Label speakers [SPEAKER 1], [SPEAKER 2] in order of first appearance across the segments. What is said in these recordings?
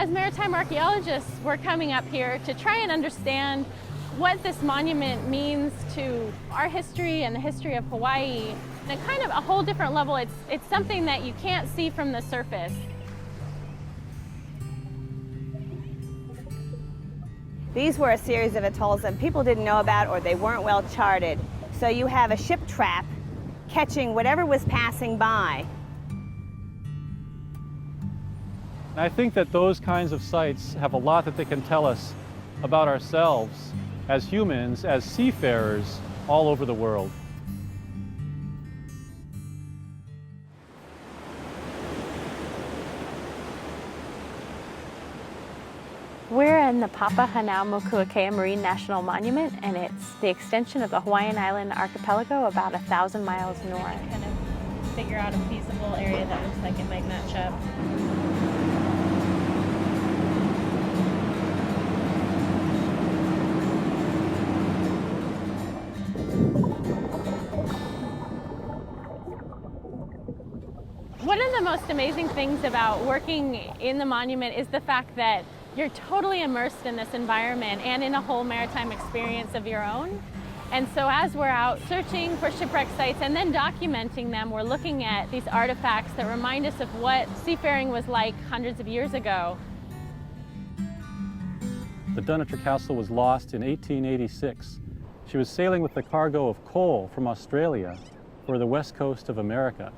[SPEAKER 1] As maritime archaeologists, we're coming up here to try and understand what this monument means to our history and the history of Hawaii. And at kind of a whole different level, it's something that you can't see from the surface.
[SPEAKER 2] These were a series of atolls that people didn't know about or they weren't well charted. So you have a ship trap catching whatever was passing by.
[SPEAKER 3] I think that those kinds of sites have a lot that they can tell us about ourselves as humans, as seafarers all over the world.
[SPEAKER 1] We're in the Papahanaumokuakea Marine National Monument, and it's the extension of the Hawaiian Island archipelago about 1,000 miles north. Kind of figure out a feasible area that looks like it might match up. One of the most amazing things about working in the monument is the fact that you're totally immersed in this environment and in a whole maritime experience of your own. And so as we're out searching for shipwreck sites and then documenting them, we're looking at these artifacts that remind us of what seafaring was like hundreds of years ago.
[SPEAKER 3] The Dunottar Castle was lost in 1886. She was sailing with the cargo of coal from Australia for the west coast of America.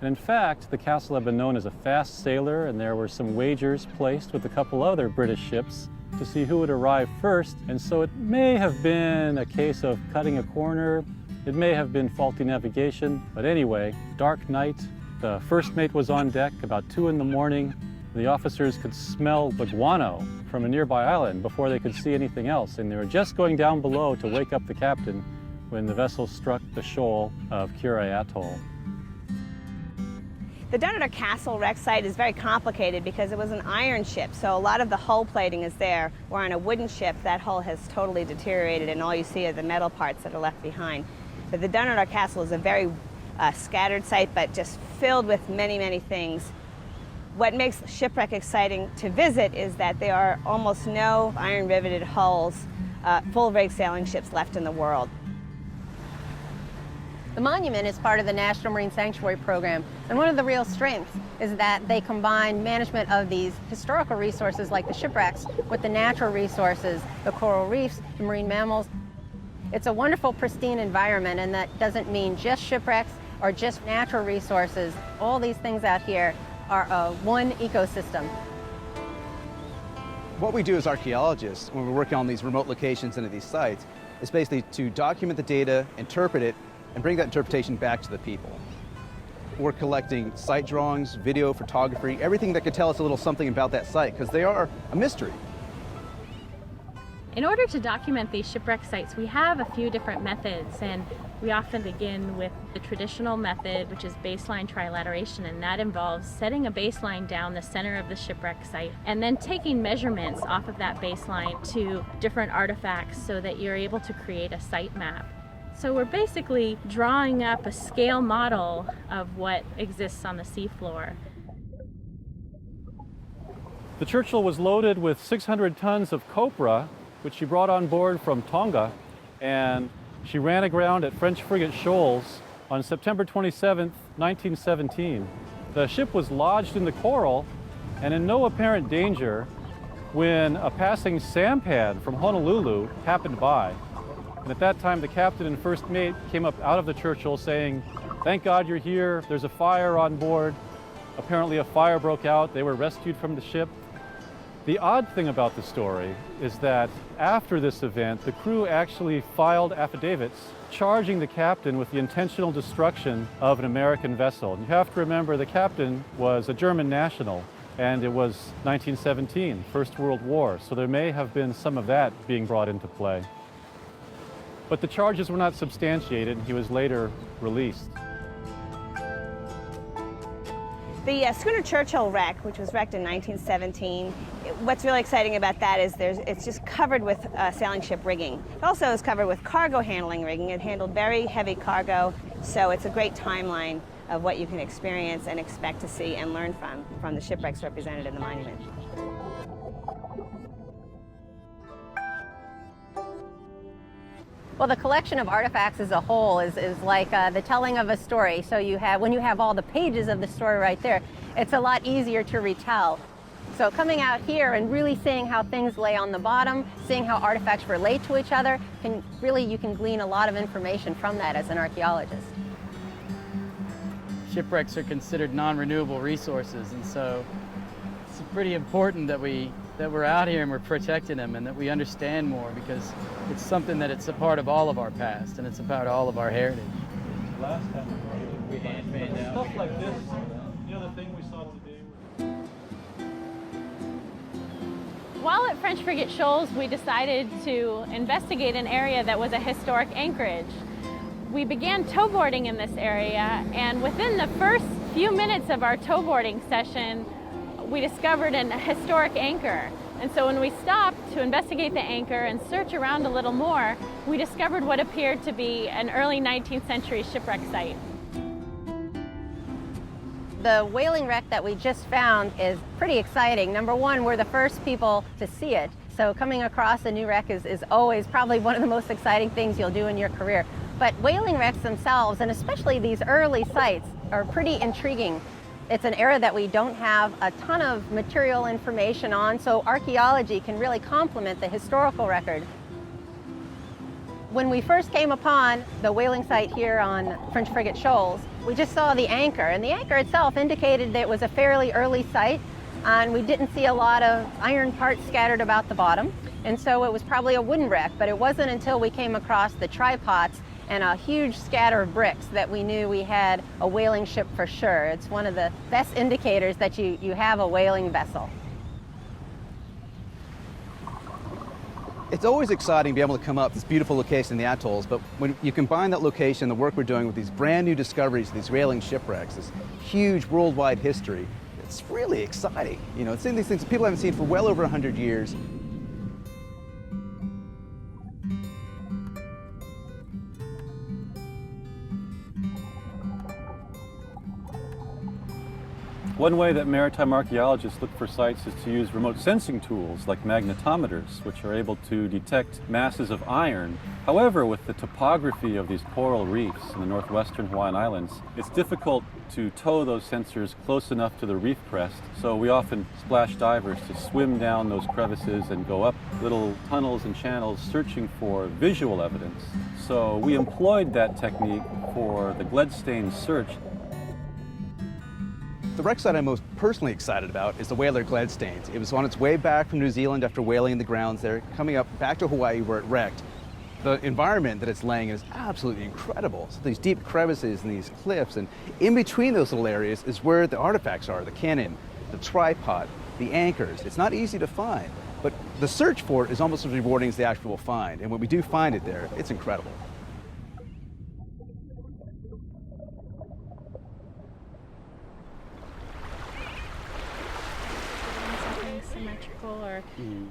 [SPEAKER 3] And in fact, the castle had been known as a fast sailor, and there were some wagers placed with a couple other British ships to see who would arrive first. And so it may have been a case of cutting a corner. It may have been faulty navigation. But anyway, dark night, the first mate was on deck about 2 in the morning. The officers could smell the guano from a nearby island before they could see anything else. And they were just going down below to wake up the captain when the vessel struck the shoal of Kure Atoll.
[SPEAKER 2] The Dunottar Castle wreck site is very complicated because it was an iron ship, so a lot of the hull plating is there. Where on a wooden ship, that hull has totally deteriorated and all you see are the metal parts that are left behind. But the Dunottar Castle is a very scattered site, but just filled with many, many things. What makes shipwreck exciting to visit is that there are almost no iron riveted hulls, full-rig sailing ships left in the world.
[SPEAKER 4] The monument is part of the National Marine Sanctuary Program, and one of the real strengths is that they combine management of these historical resources like the shipwrecks with the natural resources, the coral reefs, the marine mammals. It's a wonderful, pristine environment, and that doesn't mean just shipwrecks or just natural resources. All these things out here are one ecosystem.
[SPEAKER 5] What we do as archaeologists when we're working on these remote locations and at these sites is basically to document the data, interpret it, and bring that interpretation back to the people. We're collecting site drawings, video, photography, everything that could tell us a little something about that site, because they are a mystery.
[SPEAKER 1] In order to document these shipwreck sites, we have a few different methods, and we often begin with the traditional method, which is baseline trilateration, and that involves setting a baseline down the center of the shipwreck site and then taking measurements off of that baseline to different artifacts so that you're able to create a site map. So we're basically drawing up a scale model of what exists on the seafloor.
[SPEAKER 3] The Churchill was loaded with 600 tons of copra, which she brought on board from Tonga, and she ran aground at French frigate Shoals on September 27, 1917. The ship was lodged in the coral and in no apparent danger when a passing sampan from Honolulu happened by. And at that time, the captain and first mate came up out of the Churchill saying, "Thank God you're here. There's a fire on board." Apparently a fire broke out. They were rescued from the ship. The odd thing about the story is that after this event, the crew actually filed affidavits charging the captain with the intentional destruction of an American vessel. And you have to remember the captain was a German national, and it was 1917, First World War, so there may have been some of that being brought into play. But the charges were not substantiated, and he was later released.
[SPEAKER 2] The schooner Churchill wreck, which was wrecked in 1917, what's really exciting about that is it's just covered with sailing ship rigging. It also is covered with cargo handling rigging. It handled very heavy cargo, so it's a great timeline of what you can experience and expect to see and learn from the shipwrecks represented in the monument.
[SPEAKER 4] Well, the collection of artifacts as a whole is like the telling of a story. So when you have all the pages of the story right there, it's a lot easier to retell. So coming out here and really seeing how things lay on the bottom, seeing how artifacts relate to each other, you can glean a lot of information from that as an archaeologist.
[SPEAKER 6] Shipwrecks are considered non-renewable resources, and so it's pretty important that we're out here and we're protecting them and that we understand more, because it's something that it's a part of all of our past and it's a part of all of our heritage.
[SPEAKER 3] Last time we hand down stuff like this, you know, the thing we saw today.
[SPEAKER 1] While at French Frigate Shoals, we decided to investigate an area that was a historic anchorage. We began towboarding in this area, and within the first few minutes of our towboarding session, we discovered a historic anchor. And so when we stopped to investigate the anchor and search around a little more, we discovered what appeared to be an early 19th century shipwreck site.
[SPEAKER 4] The whaling wreck that we just found is pretty exciting. Number one, we're the first people to see it. So coming across a new wreck is always probably one of the most exciting things you'll do in your career. But whaling wrecks themselves, and especially these early sites, are pretty intriguing. It's an era that we don't have a ton of material information on, so archaeology can really complement the historical record. When we first came upon the whaling site here on French Frigate Shoals, we just saw the anchor, and the anchor itself indicated that it was a fairly early site, and we didn't see a lot of iron parts scattered about the bottom, and so it was probably a wooden wreck. But it wasn't until we came across the tripods and a huge scatter of bricks that we knew we had a whaling ship for sure. It's one of the best indicators that you have a whaling vessel.
[SPEAKER 5] It's always exciting to be able to come up this beautiful location in the atolls, but when you combine that location, the work we're doing with these brand new discoveries, these whaling shipwrecks, this huge worldwide history, it's really exciting. You know, seeing these things that people haven't seen for well over 100 years.
[SPEAKER 3] One way that maritime archaeologists look for sites is to use remote sensing tools like magnetometers, which are able to detect masses of iron. However, with the topography of these coral reefs in the northwestern Hawaiian Islands, it's difficult to tow those sensors close enough to the reef crest, so we often splash divers to swim down those crevices and go up little tunnels and channels searching for visual evidence. So we employed that technique for the Gledstane search.
[SPEAKER 5] The wreck site I'm most personally excited about is the whaler Gledstanes. It was on its way back from New Zealand after whaling in the grounds there, coming up back to Hawaii where it wrecked. The environment that it's laying in is absolutely incredible. So these deep crevices and these cliffs, and in between those little areas is where the artifacts are, the cannon, the tripod, the anchors. It's not easy to find, but the search for it is almost as rewarding as the actual find. And when we do find it there, it's incredible.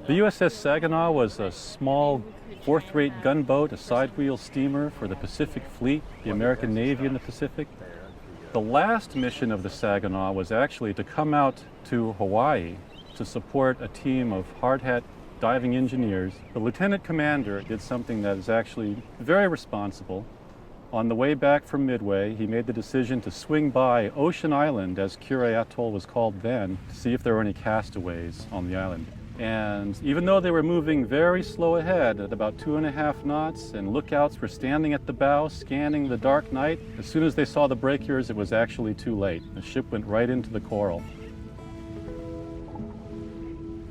[SPEAKER 3] The USS Saginaw was a small fourth-rate gunboat, a side-wheel steamer for the Pacific Fleet, the American Navy in the Pacific. The last mission of the Saginaw was actually to come out to Hawaii to support a team of hard-hat diving engineers. The lieutenant commander did something that is actually very responsible. On the way back from Midway, he made the decision to swing by Ocean Island, as Kure Atoll was called then, to see if there were any castaways on the island. And even though they were moving very slow ahead at about 2.5 knots, and lookouts were standing at the bow scanning the dark night, as soon as they saw the breakers, it was actually too late. The ship went right into the coral.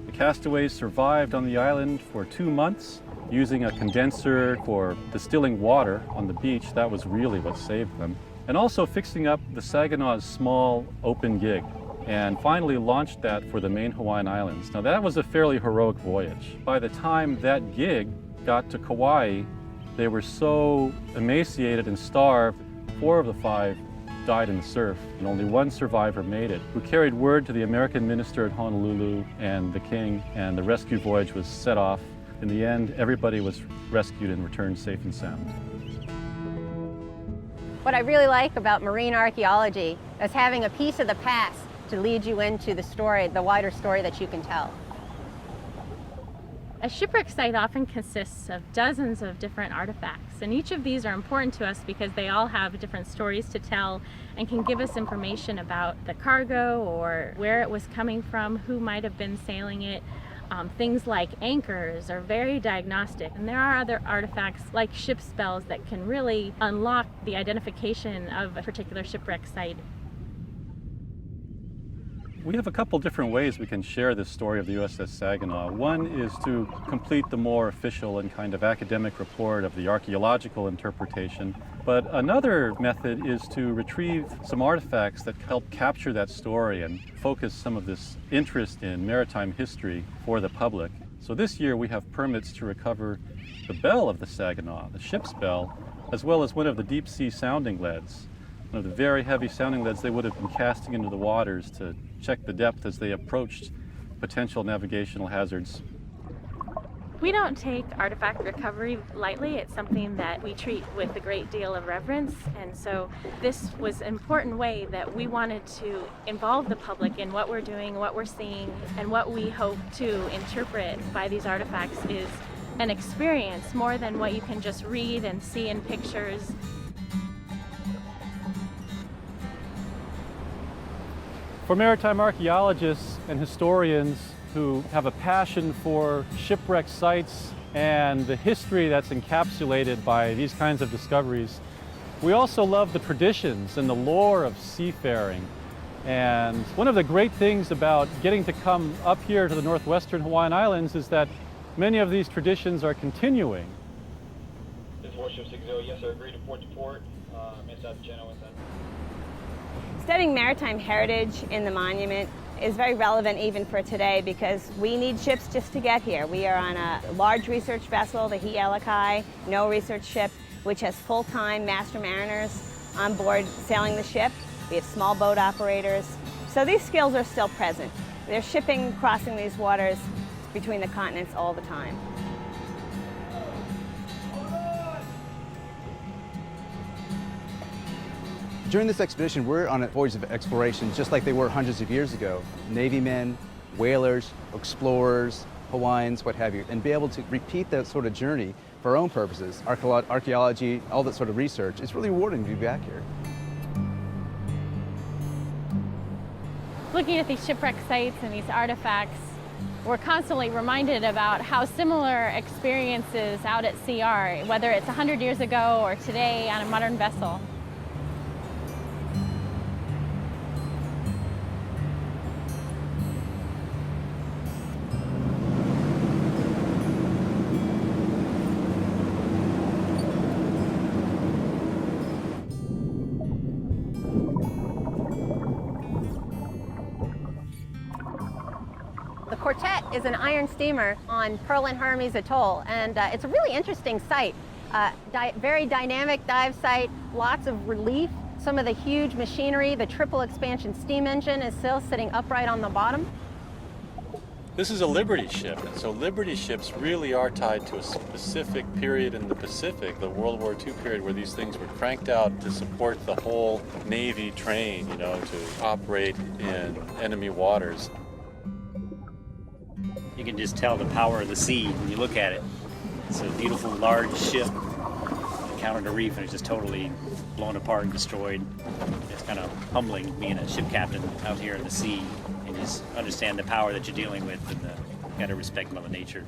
[SPEAKER 3] The castaways survived on the island for 2 months, using a condenser for distilling water on the beach. That was really what saved them. And also fixing up the Saginaw's small open gig, and finally launched that for the main Hawaiian Islands. Now that was a fairly heroic voyage. By the time that gig got to Kauai, they were so emaciated and starved, 4 of the 5 died in the surf, and only 1 survivor made it, who carried word to the American minister at Honolulu and the king, and the rescue voyage was set off. In the end, everybody was rescued and returned safe and sound.
[SPEAKER 4] What I really like about marine archaeology is having a piece of the past to lead you into the story, the wider story that you can tell.
[SPEAKER 1] A shipwreck site often consists of dozens of different artifacts, and each of these are important to us because they all have different stories to tell and can give us information about the cargo or where it was coming from, who might have been sailing it. Things like anchors are very diagnostic, and there are other artifacts like ship's bells that can really unlock the identification of a particular shipwreck site.
[SPEAKER 3] We have a couple different ways we can share this story of the USS Saginaw. One is to complete the more official and kind of academic report of the archaeological interpretation. But another method is to retrieve some artifacts that help capture that story and focus some of this interest in maritime history for the public. So this year we have permits to recover the bell of the Saginaw, the ship's bell, as well as one of the deep sea sounding leads. One of the very heavy sounding leads they would have been casting into the waters to check the depth as they approached potential navigational hazards.
[SPEAKER 1] We don't take artifact recovery lightly. It's something that we treat with a great deal of reverence, and so this was an important way that we wanted to involve the public in what we're doing, what we're seeing, and what we hope to interpret by these artifacts is an experience more than what you can just read and see in pictures.
[SPEAKER 3] For maritime archaeologists and historians who have a passion for shipwreck sites and the history that's encapsulated by these kinds of discoveries, we also love the traditions and the lore of seafaring. And one of the great things about getting to come up here to the northwestern Hawaiian Islands is that many of these traditions are continuing.
[SPEAKER 7] This is Warship 60, yes sir, agreed to port, inside the channel with that.
[SPEAKER 2] Studying maritime heritage in the monument is very relevant even for today because we need ships just to get here. We are on a large research vessel, the Hi'elakai, no research ship, which has full-time master mariners on board sailing the ship. We have small boat operators. So these skills are still present. There's shipping crossing these waters between the continents all the time.
[SPEAKER 5] During this expedition, we're on a voyage of exploration just like they were hundreds of years ago. Navy men, whalers, explorers, Hawaiians, what have you, and be able to repeat that sort of journey for our own purposes, archaeology, all that sort of research. It's really rewarding to be back here.
[SPEAKER 1] Looking at these shipwreck sites and these artifacts, we're constantly reminded about how similar experiences out at sea are, whether it's 100 years ago or today on a modern vessel.
[SPEAKER 4] The Quartet is an iron steamer on Pearl and Hermes Atoll, and it's a really interesting site. Very dynamic dive site, lots of relief. Some of the huge machinery, the triple expansion steam engine is still sitting upright on the bottom.
[SPEAKER 3] This is a Liberty ship, and so Liberty ships really are tied to a specific period in the Pacific, the World War II period, where these things were cranked out to support the whole Navy train, to operate in enemy waters.
[SPEAKER 8] You can just tell the power of the sea when you look at it. It's a beautiful, large ship encountered a reef and it's just totally blown apart and destroyed. It's kind of humbling being a ship captain out here in the sea and just understand the power that you're dealing with, and you got to respect Mother Nature.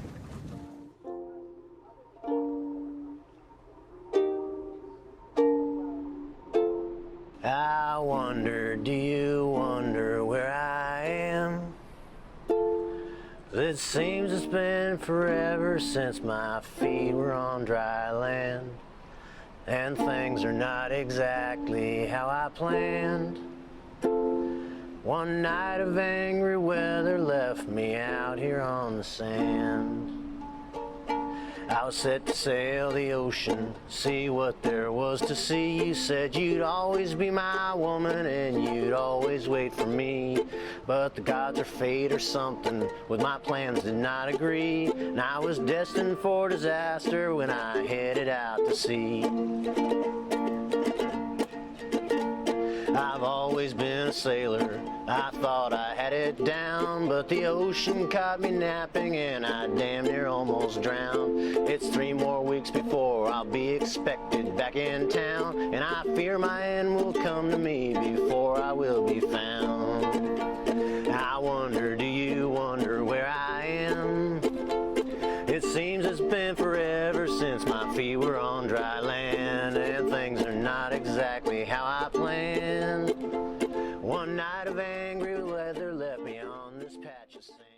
[SPEAKER 9] I wonder, do you wonder where I am? It seems it's been forever since my feet were on dry land, and things are not exactly how I planned. One night of angry weather left me out here on the sand. I was set to sail the ocean, see what there was to see. You said you'd always be my woman and you'd always wait for me. But the gods or fate or something with my plans did not agree, and I was destined for disaster when I headed out to sea. I've always been a sailor. I thought I had it down, but the ocean caught me napping and I damn near almost drowned. It's 3 more weeks before I'll be expected back in town, and I fear my end will come to me before I will be found. I wonder, do you wonder where I am? It seems it's been forever since my feet were on dry land, and things are not exactly how I planned. One night of angry weather left me on this patch of sand.